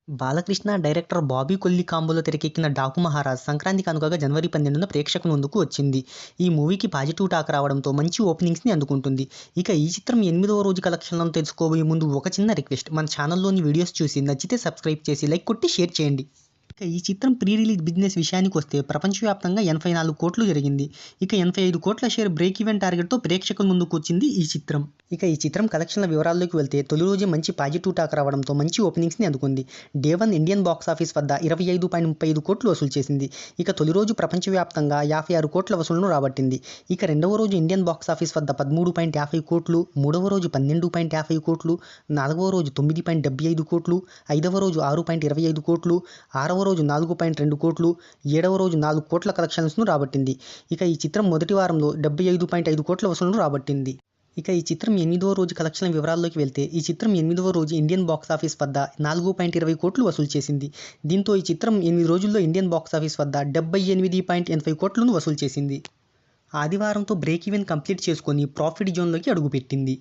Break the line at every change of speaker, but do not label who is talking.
Balakrishna, director Bobby Kolli కాంబోలో తెరకెక్కిన 'డాకు మహారాజ్' సంక్రాంతి కానుకగా జనవరి 12న ప్రేక్షకుల ముందుకు వచ్చింది. ఈ మూవీకి పాజిటివ్ టాక్ రావడంతో మంచి ఓపెనింగ్స్‌ని అందుకుంటుంది. ఇక ఈ చిత్రం 8వ రోజు కలెక్షన్లను తెలుసుకోబోయే ముందు ఒక చిన్న రిక్వెస్ట్, మన ఛానల్లోని వీడియోస్ చూసి నచ్చితే సబ్స్క్రైబ్ చేసి లైక్ కొట్టి షేర్ చేయండి. ఇక ఈ చిత్రం ప్రీ రిలీజ్ బిజినెస్ విషయానికి వస్తే ప్రపంచవ్యాప్తంగా 84 కోట్లు జరిగింది. ఇక 85 కోట్ల షేర్ బ్రేక్ ఈవెన్ టార్గెట్తో ప్రేక్షకుల ముందుకు వచ్చింది ఈ చిత్రం. ఇక ఈ చిత్రం కలెక్షన్ల వివరాల్లోకి వెళ్తే తొలి రోజే మంచి పాజిటివ్ టాక్ రావడంతో మంచి ఓపెనింగ్స్ని అందుకుంది. డే 1 ఇండియన్ బాక్స్ ఆఫీస్ వద్ద 25.35 కోట్లు వసూలు చేసింది. ఇక తొలి రోజు ప్రపంచవ్యాప్తంగా 56 కోట్ల వసూలును రాబట్టింది. ఇక రెండవ రోజు ఇండియన్ బాక్స్ ఆఫీస్ వద్ద 13.50 కోట్లు, మూడవ రోజు 12.50 కోట్లు, నాలుగవ రోజు 9.75 కోట్లు, ఐదవ రోజు 6.25 కోట్లు, ఆరవ రోజు 4.2 కోట్లు, ఏడవ రోజు 4 కోట్ల కలెక్షన్స్ను రాబట్టింది. ఇక ఈ చిత్రం మొదటి వారంలో 75.5 కోట్ల వసూలును రాబట్టింది. ఇక ఈ చిత్రం 8వ రోజు కలెక్షన్ల వివరాల్లోకి వెళ్తే ఈ చిత్రం 8వ రోజు ఇండియన్ బాక్స్ ఆఫీస్ వద్ద 4.20 కోట్లు వసూలు చేసింది. దీంతో ఈ చిత్రం 8 రోజుల్లో ఇండియన్ బాక్స్ ఆఫీస్ వద్ద 78.80 కోట్లను వసూలు చేసింది. ఆదివారంతో బ్రేక్ ఈవెన్ కంప్లీట్ చేసుకొని ప్రాఫిట్ జోన్లోకి అడుగుపెట్టింది.